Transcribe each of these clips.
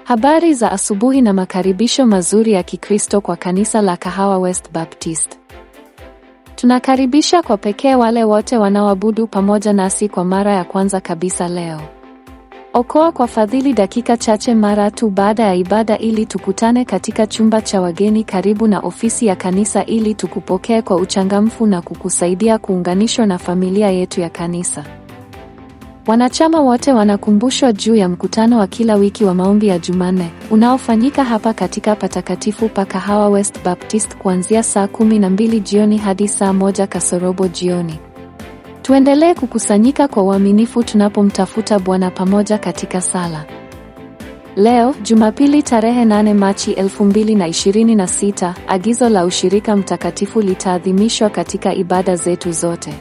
Habari za asubuhi na makaribisho mazuri ya Kikristo kwa kanisa la Kahawa West Baptist. Tunakaribisha kwa pekee wale wote wanaoabudu pamoja nasi kwa mara ya kwanza kabisa leo. Okoa kwa fadhili dakika chache mara tu baada ya ibada ili tukutane katika chumba cha wageni karibu na ofisi ya kanisa ili tukupokee kwa uchangamfu na kukusaidia kuunganishwa na familia yetu ya kanisa. Wanachama wote wanakumbushwa juu ya mkutano wa kila wiki wa maombi ya Jumanne, unaofanyika hapa katika patakatifu pa Kahawa West Baptist kuanzia saa 12 jioni hadi saa 1 kasorobo jioni. Tuendelee kukusanyika kwa uaminifu tunapomtafuta Bwana pamoja katika sala. Leo, Jumapili tarehe 8 Machi 2026, agizo la ushirika mtakatifu litaadhimishwa katika ibada zetu zote.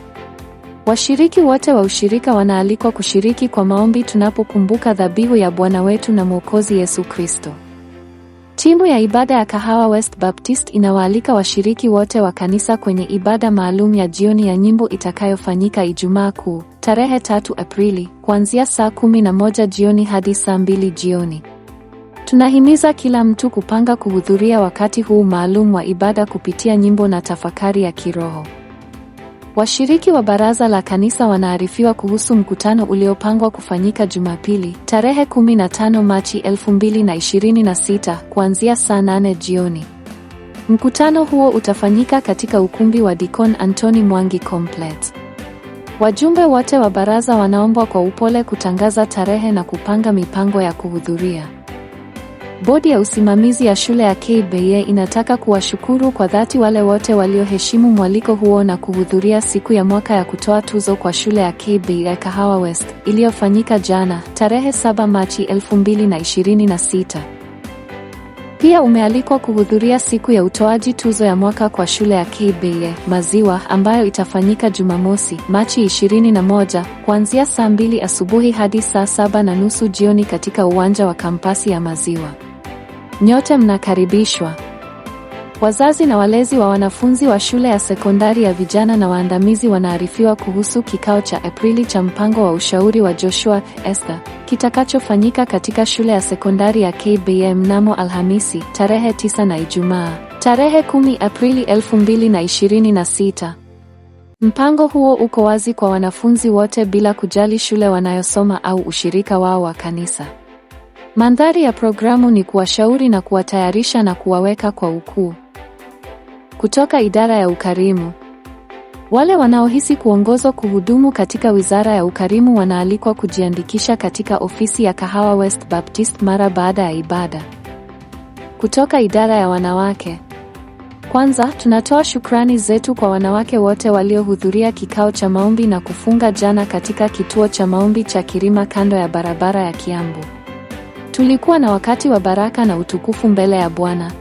Washiriki wote wa ushirika wanaalikwa kushiriki kwa maombi tunapokumbuka dhabihu ya Bwana wetu na Mwokozi Yesu Kristo. Timu ya ibada ya Kahawa West Baptist inawaalika washiriki wote wa kanisa kwenye ibada maalum ya jioni ya nyimbo itakayofanyika Ijumaa Kuu, tarehe 3 Aprili, kuanzia saa 11 jioni hadi saa 2 jioni. Tunahimiza kila mtu kupanga kuhudhuria wakati huu maalum wa ibada kupitia nyimbo na tafakari ya kiroho. Washiriki wa baraza la kanisa wanaarifiwa kuhusu mkutano uliopangwa kufanyika Jumapili, tarehe 15 Machi 2026, kuanzia saa 8 jioni. Mkutano huo utafanyika katika ukumbi wa Deacon Anthony Mwangi Complex. Wajumbe wote wa baraza wanaombwa kwa upole kutangaza tarehe na kupanga mipango ya kuhudhuria. Bodi ya usimamizi ya shule ya KBA inataka kuwashukuru kwa dhati wale wote walioheshimu mwaliko huo na kuhudhuria siku ya mwaka ya kutoa tuzo kwa shule ya KBA Kahawa West, iliyofanyika jana, tarehe 7 Machi 2026. Pia umealikwa kuhudhuria siku ya utoaji tuzo ya mwaka kwa shule ya KBA Maziwa, ambayo itafanyika Jumamosi, Machi 21, kuanzia saa 2 asubuhi hadi saa 7:30 jioni katika uwanja wa kampasi ya Maziwa. Nyote mnakaribishwa. Wazazi na walezi wa wanafunzi wa shule ya sekondari ya vijana na waandamizi wanaarifiwa kuhusu kikao cha Aprili cha mpango wa ushauri wa Joshua Esther, kitakachofanyika katika shule ya sekondari ya KBA mnamo Alhamisi, tarehe 9 na Ijumaa, tarehe 10 Aprili 2026. Mpango huo uko wazi kwa wanafunzi wote bila kujali shule wanayosoma au ushirika wao wa kanisa. Mandhari ya programu ni kuwashauri na kuwatayarisha na kuwaweka kwa ukuu. Kutoka idara ya ukarimu. Wale wanaohisi kuongozwa kuhudumu katika wizara ya ukarimu wanaalikwa kujiandikisha katika ofisi ya Kahawa West Baptist mara baada ya ibada. Kutoka idara ya wanawake. Kwanza, tunatoa shukrani zetu kwa wanawake wote waliohudhuria kikao cha maombi na kufunga jana katika kituo cha maombi cha Kirima kando ya barabara ya Kiambu. Tulikuwa na wakati wa baraka na utukufu mbele ya Bwana.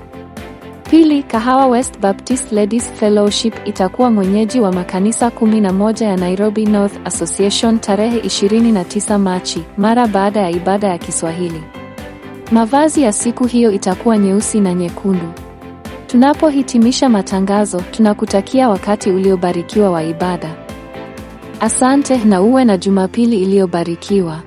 Pili, Kahawa West Baptist Ladies Fellowship itakuwa mwenyeji wa makanisa 11 ya Nairobi North Association tarehe 29 Machi, mara baada ya ibada ya Kiswahili. Mavazi ya siku hiyo itakuwa nyeusi na nyekundu. Tunapohitimisha matangazo, tunakutakia wakati uliobarikiwa wa ibada. Asante na uwe na Jumapili iliyobarikiwa.